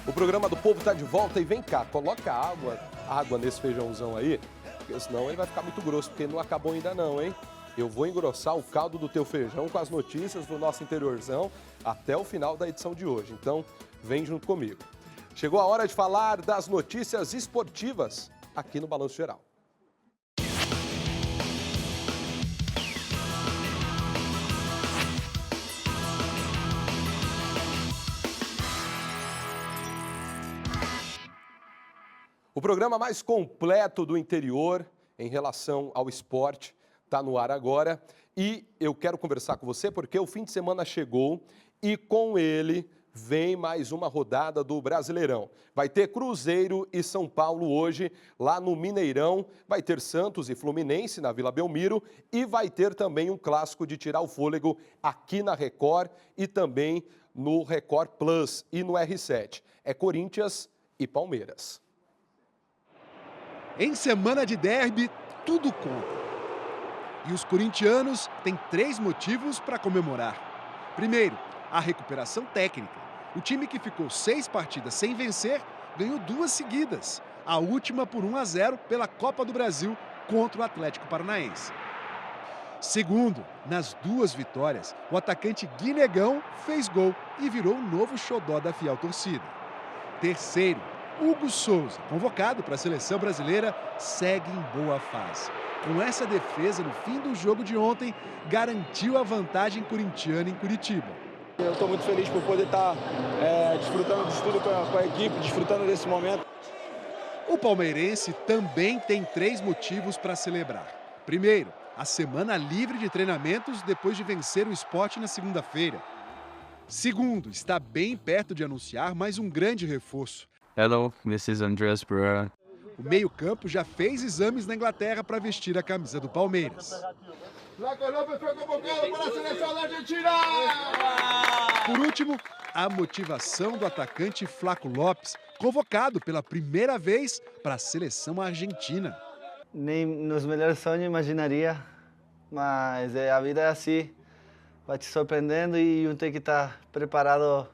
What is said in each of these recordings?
O programa do Povo tá de volta e vem cá, coloca água nesse feijãozão aí, porque senão ele vai ficar muito grosso, porque não acabou ainda não, hein? Eu vou engrossar o caldo do teu feijão com as notícias do nosso interiorzão até o final da edição de hoje. Então, vem junto comigo. Chegou a hora de falar das notícias esportivas aqui no Balanço Geral. O programa mais completo do interior em relação ao esporte está no ar agora e eu quero conversar com você porque o fim de semana chegou e com ele vem mais uma rodada do Brasileirão. Vai ter Cruzeiro e São Paulo hoje lá no Mineirão, vai ter Santos e Fluminense na Vila Belmiro e vai ter também um clássico de tirar o fôlego aqui na Record e também no Record Plus e no R7. É Corinthians e Palmeiras. Em semana de derby, tudo conta. E os corintianos têm 3 motivos para comemorar. Primeiro, a recuperação técnica. O time que ficou 6 partidas sem vencer, ganhou 2 seguidas. A última por 1-0 pela Copa do Brasil contra o Atlético Paranaense. Segundo, nas 2 vitórias, o atacante Guinegão fez gol e virou o novo xodó da fiel torcida. Terceiro, Hugo Souza, convocado para a seleção brasileira, segue em boa fase. Com essa defesa no fim do jogo de ontem, garantiu a vantagem corintiana em Curitiba. Eu estou muito feliz por poder estar desfrutando disso tudo com a equipe, desfrutando desse momento. O palmeirense também tem 3 motivos para celebrar. Primeiro, a semana livre de treinamentos depois de vencer o Sport na segunda-feira. Segundo, está bem perto de anunciar mais um grande reforço. Hello, this is Andreas Pereira. O meio-campo já fez exames na Inglaterra para vestir a camisa do Palmeiras. Por último, a motivação do atacante Flaco Lopes, convocado pela primeira vez para a seleção argentina. Nem nos melhores sonhos imaginaria, mas a vida é assim, vai te surpreendendo e um tem que estar preparado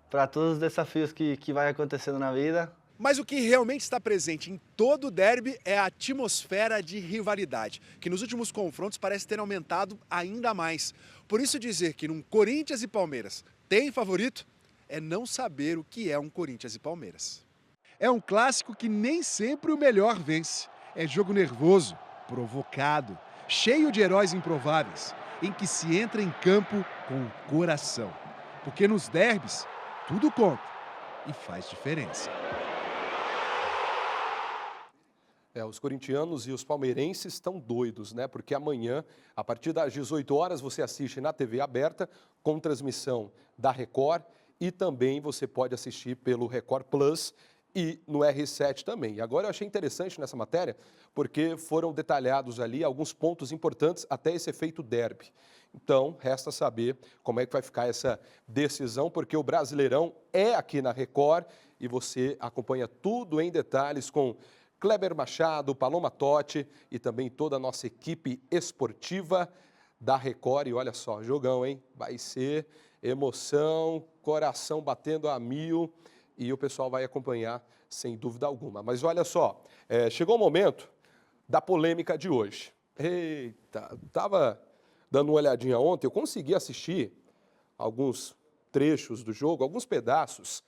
para todos os desafios que vai acontecendo na vida. Mas o que realmente está presente em todo o derby é a atmosfera de rivalidade, que nos últimos confrontos parece ter aumentado ainda mais. Por isso dizer que num Corinthians e Palmeiras tem favorito é não saber o que é um Corinthians e Palmeiras. É um clássico que nem sempre o melhor vence. É jogo nervoso, provocado, cheio de heróis improváveis, em que se entra em campo com o coração. Porque nos derbys, tudo conta e faz diferença. Os corintianos e os palmeirenses estão doidos, né? Porque amanhã, a partir das 18 horas, você assiste na TV aberta, com transmissão da Record, e também você pode assistir pelo Record Plus e no R7 também. E agora eu achei interessante nessa matéria, porque foram detalhados ali alguns pontos importantes até esse efeito derby. Então, resta saber como é que vai ficar essa decisão, porque o Brasileirão é aqui na Record e você acompanha tudo em detalhes com Kleber Machado, Paloma Totti e também toda a nossa equipe esportiva da Record. E olha só, jogão, hein? Vai ser emoção, coração batendo a mil e o pessoal vai acompanhar sem dúvida alguma. Mas olha só, chegou o momento da polêmica de hoje. Eita, estava dando uma olhadinha ontem, eu consegui assistir alguns trechos do jogo, alguns pedaços,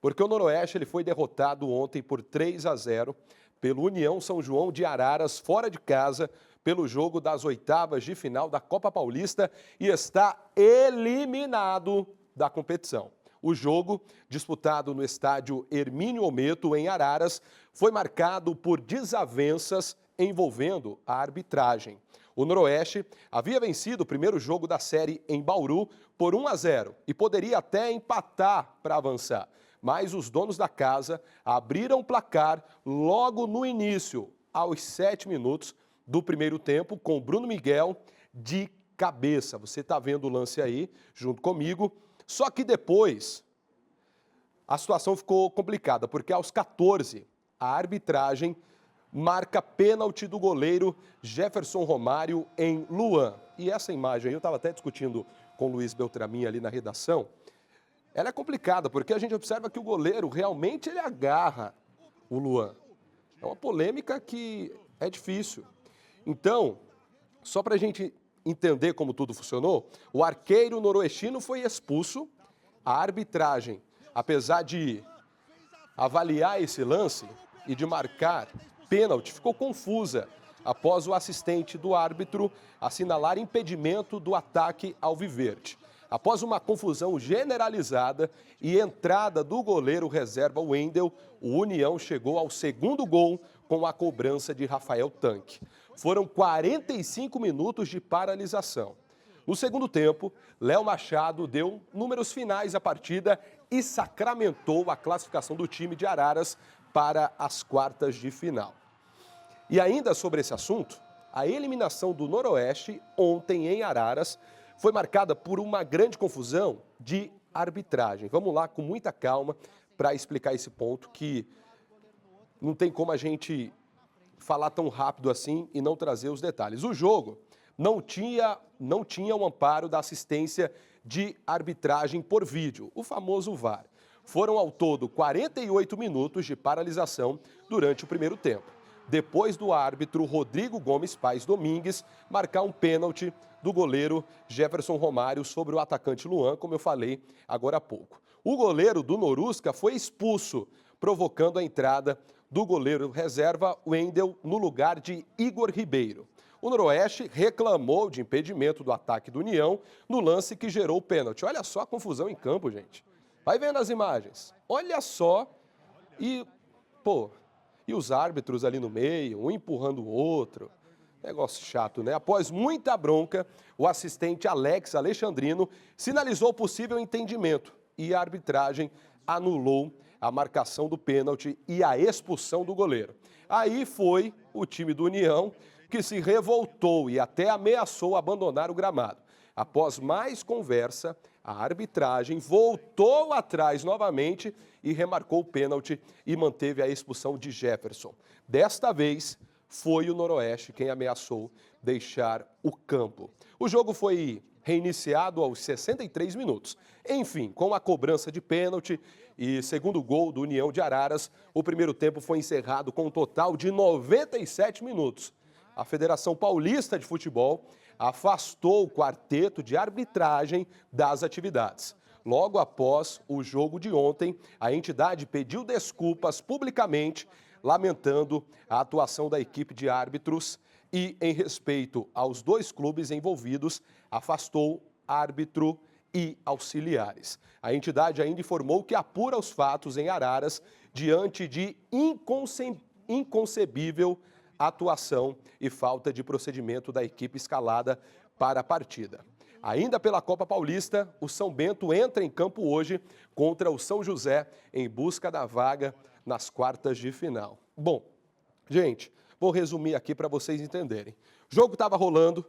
porque o Noroeste ele foi derrotado ontem por 3-0 pelo União São João de Araras, fora de casa, pelo jogo das oitavas de final da Copa Paulista e está eliminado da competição. O jogo, disputado no estádio Hermínio Ometo, em Araras, foi marcado por desavenças envolvendo a arbitragem. O Noroeste havia vencido o primeiro jogo da série em Bauru por 1-0 e poderia até empatar para avançar. Mas os donos da casa abriram o placar logo no início, aos 7 minutos do primeiro tempo, com Bruno Miguel de cabeça. Você está vendo o lance aí, junto comigo. Só que depois, a situação ficou complicada, porque aos 14, a arbitragem marca pênalti do goleiro Jefferson Romário em Luan. E essa imagem aí, eu estava até discutindo com o Luiz Beltramin ali na redação, ela é complicada, porque a gente observa que o goleiro realmente ele agarra o Luan. É uma polêmica que é difícil. Então, só para a gente entender como tudo funcionou, o arqueiro noroestino foi expulso. A arbitragem, apesar de avaliar esse lance e de marcar pênalti, ficou confusa após o assistente do árbitro assinalar impedimento do ataque alviverde. Após uma confusão generalizada e entrada do goleiro reserva Wendel, o União chegou ao segundo gol com a cobrança de Rafael Tanque. Foram 45 minutos de paralisação. No segundo tempo, Léo Machado deu números finais à partida e sacramentou a classificação do time de Araras para as quartas de final. E ainda sobre esse assunto, a eliminação do Noroeste ontem em Araras foi marcada por uma grande confusão de arbitragem. Vamos lá com muita calma para explicar esse ponto que não tem como a gente falar tão rápido assim e não trazer os detalhes. O jogo não tinha o amparo da assistência de arbitragem por vídeo, o famoso VAR. Foram ao todo 48 minutos de paralisação durante o primeiro tempo, depois do árbitro Rodrigo Gomes Pais Domingues marcar um pênalti do goleiro Jefferson Romário sobre o atacante Luan, como eu falei agora há pouco. O goleiro do Norusca foi expulso, provocando a entrada do goleiro reserva Wendel no lugar de Igor Ribeiro. O Noroeste reclamou de impedimento do ataque do União no lance que gerou o pênalti. Olha só a confusão em campo, gente. Vai vendo as imagens. Olha só. E os árbitros ali no meio, um empurrando o outro. Negócio chato, né? Após muita bronca, o assistente Alex Alexandrino sinalizou possível entendimento e a arbitragem anulou a marcação do pênalti e a expulsão do goleiro. Aí foi o time do União que se revoltou e até ameaçou abandonar o gramado. Após mais conversa, a arbitragem voltou atrás novamente e remarcou o pênalti e manteve a expulsão de Jefferson. Desta vez, foi o Noroeste quem ameaçou deixar o campo. O jogo foi reiniciado aos 63 minutos. Enfim, com a cobrança de pênalti e segundo gol do União de Araras, o primeiro tempo foi encerrado com um total de 97 minutos. A Federação Paulista de Futebol afastou o quarteto de arbitragem das atividades. Logo após o jogo de ontem, a entidade pediu desculpas publicamente, lamentando a atuação da equipe de árbitros e, em respeito aos dois clubes envolvidos, afastou árbitro e auxiliares. A entidade ainda informou que apura os fatos em Araras diante de inconcebível atuação e falta de procedimento da equipe escalada para a partida. Ainda pela Copa Paulista, o São Bento entra em campo hoje contra o São José em busca da vaga nas quartas de final. Bom, gente, vou resumir aqui para vocês entenderem. O jogo estava rolando,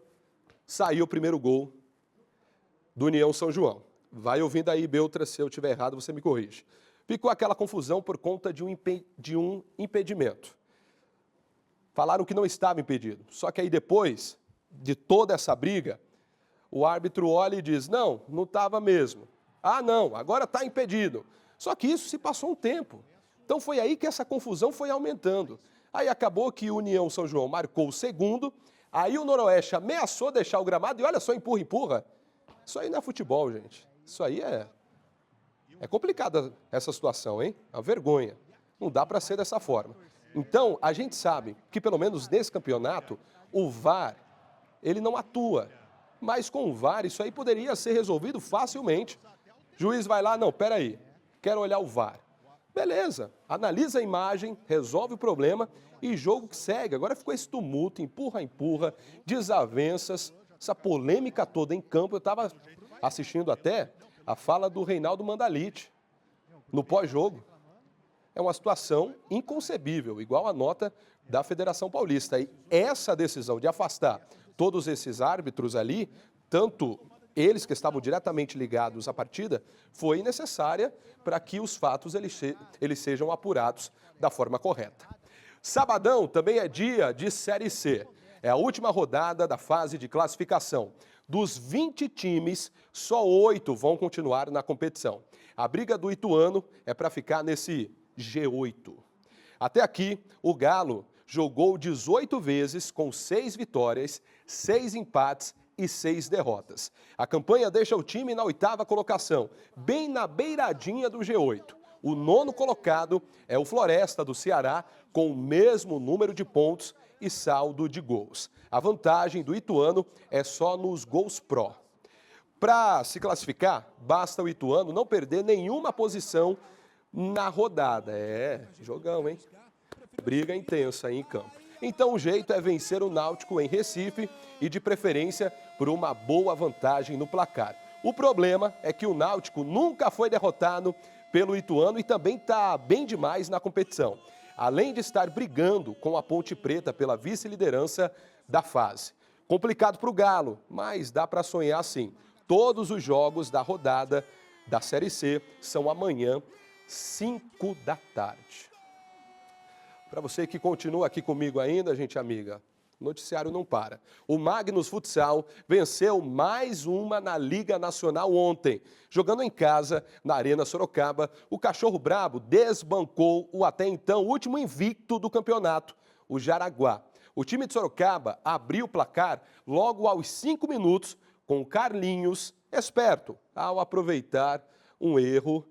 saiu o primeiro gol do União São João. Vai ouvindo aí, Beltra, se eu estiver errado, você me corrige. Ficou aquela confusão por conta de um impedimento. Falaram que não estava impedido. Só que aí depois de toda essa briga, o árbitro olha e diz, não estava mesmo. Ah, não, agora está impedido. Só que isso se passou um tempo. Então foi aí que essa confusão foi aumentando. Aí acabou que o União São João marcou o segundo, aí o Noroeste ameaçou deixar o gramado e olha só, empurra. Isso aí não é futebol, gente. Isso aí é complicada essa situação, hein? É uma vergonha. Não dá para ser dessa forma. Então, a gente sabe que, pelo menos nesse campeonato, o VAR, ele não atua. Mas com o VAR, isso aí poderia ser resolvido facilmente. O juiz vai lá, não, peraí, quero olhar o VAR. Beleza, analisa a imagem, resolve o problema e jogo que segue. Agora ficou esse tumulto, empurra, desavenças, essa polêmica toda em campo. Eu estava assistindo até a fala do Reinaldo Mandalite no pós-jogo. É uma situação inconcebível, igual a nota da Federação Paulista. E essa decisão de afastar todos esses árbitros ali, tanto eles que estavam diretamente ligados à partida, foi necessária para que os fatos eles sejam apurados da forma correta. Sabadão também é dia de Série C. É a última rodada da fase de classificação. Dos 20 times, só 8 vão continuar na competição. A briga do Ituano é para ficar nesse G8. Até aqui, o Galo jogou 18 vezes com 6 vitórias, 6 empates e 6 derrotas. A campanha deixa o time na 8ª colocação, bem na beiradinha do G8. O 9º colocado é o Floresta do Ceará, com o mesmo número de pontos e saldo de gols. A vantagem do Ituano é só nos gols pró. Para se classificar, basta o Ituano não perder nenhuma posição na rodada. É, jogão, hein? Briga intensa aí em campo. Então o jeito é vencer o Náutico em Recife e de preferência por uma boa vantagem no placar. O problema é que o Náutico nunca foi derrotado pelo Ituano e também está bem demais na competição. Além de estar brigando com a Ponte Preta pela vice-liderança da fase. Complicado para o Galo, mas dá para sonhar sim. Todos os jogos da rodada da Série C são amanhã, 5 da tarde. Para você que continua aqui comigo ainda, gente amiga, o noticiário não para. O Magnus Futsal venceu mais uma na Liga Nacional ontem. Jogando em casa, na Arena Sorocaba, o Cachorro Brabo desbancou o até então último invicto do campeonato, o Jaraguá. O time de Sorocaba abriu o placar logo aos 5 minutos com o Carlinhos, esperto, ao aproveitar um erro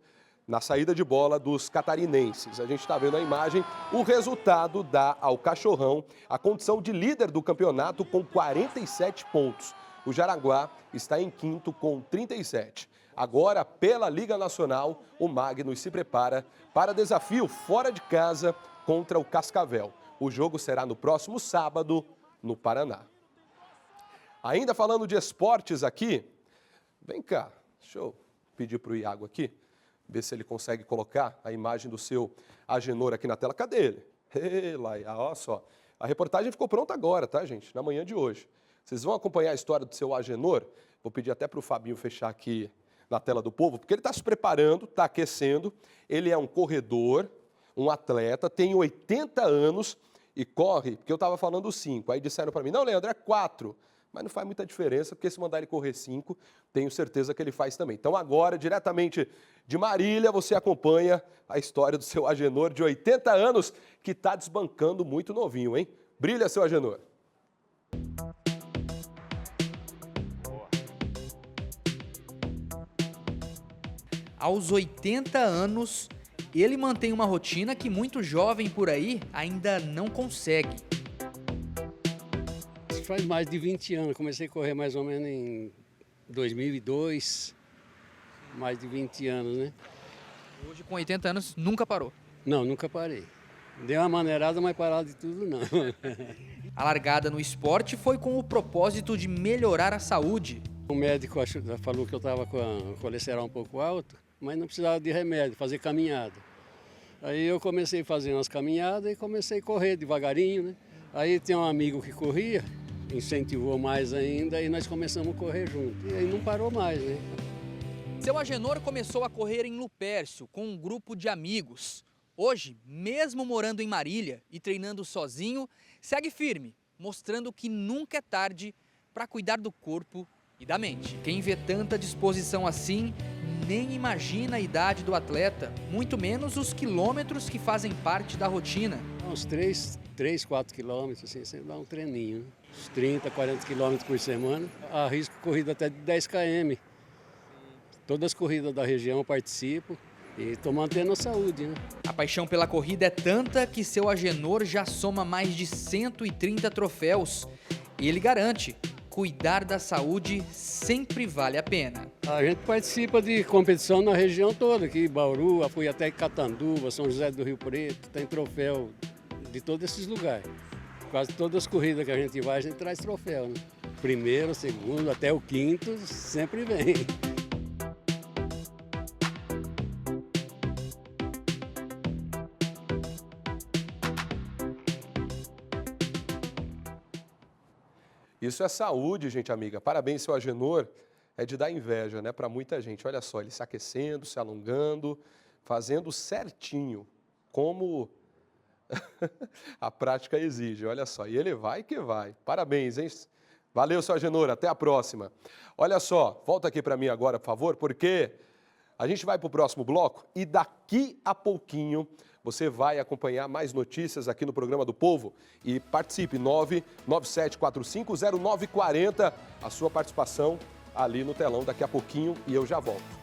na saída de bola dos catarinenses. A gente está vendo a imagem, o resultado dá ao Cachorrão a condição de líder do campeonato com 47 pontos. O Jaraguá está em 5º com 37. Agora, pela Liga Nacional, o Magnus se prepara para desafio fora de casa contra o Cascavel. O jogo será no próximo sábado, no Paraná. Ainda falando de esportes aqui, vem cá, deixa eu pedir para o Iago aqui, ver se ele consegue colocar a imagem do seu Agenor aqui na tela. Cadê ele? Ei, Laia, olha só. A reportagem ficou pronta agora, tá, gente? Na manhã de hoje. Vocês vão acompanhar a história do seu Agenor. Vou pedir até para o Fabinho fechar aqui na tela do povo, porque ele está se preparando, está aquecendo. Ele é um corredor, um atleta, tem 80 anos e corre, porque eu estava falando 5. Aí disseram para mim, não, Leandro, é 4. Mas não faz muita diferença, porque se mandar ele correr 5, tenho certeza que ele faz também. Então agora, diretamente de Marília, você acompanha a história do seu Agenor de 80 anos, que está desbancando muito novinho, hein? Brilha, seu Agenor. Aos 80 anos, ele mantém uma rotina que muito jovem por aí ainda não consegue. Faz mais de 20 anos, comecei a correr mais ou menos em 2002, mais de 20 anos, né? Hoje, com 80 anos, nunca parou. Não, nunca parei. Dei uma maneirada, mas parar de tudo não. A largada no esporte foi com o propósito de melhorar a saúde. O médico falou que eu estava com o colesterol um pouco alto, mas não precisava de remédio, fazer caminhada. Aí eu comecei a fazer umas caminhadas e comecei a correr devagarinho, né? Aí tem um amigo que corria, incentivou mais ainda e nós começamos a correr junto. E aí não parou mais, né? Seu Agenor começou a correr em Lupércio com um grupo de amigos. Hoje, mesmo morando em Marília e treinando sozinho, segue firme, mostrando que nunca é tarde para cuidar do corpo e da mente. Quem vê tanta disposição assim, nem imagina a idade do atleta, muito menos os quilômetros que fazem parte da rotina. Uns 3, 4 quilômetros, assim, você dá um treininho, né? Uns 30, 40 quilômetros por semana. Arrisco corrida até de 10 km. Todas as corridas da região eu participo e estou mantendo a saúde, né? A paixão pela corrida é tanta que seu Agenor já soma mais de 130 troféus. E ele garante, cuidar da saúde sempre vale a pena. A gente participa de competição na região toda, aqui Bauru, fui até Catanduva, São José do Rio Preto, tem troféu de todos esses lugares. Quase todas as corridas que a gente vai, a gente traz troféu, né? Primeiro, segundo, até o quinto, sempre vem. Isso é saúde, gente amiga. Parabéns, seu Agenor. É de dar inveja, né, para muita gente. Olha só, ele se aquecendo, se alongando, fazendo certinho, como a prática exige. Olha só, e ele vai que vai. Parabéns, hein? Valeu, seu Agenor, até a próxima. Olha só, volta aqui para mim agora, por favor, porque a gente vai para o próximo bloco e daqui a pouquinho você vai acompanhar mais notícias aqui no Programa do Povo. E participe, 997450940, a sua participação ali no telão daqui a pouquinho e eu já volto.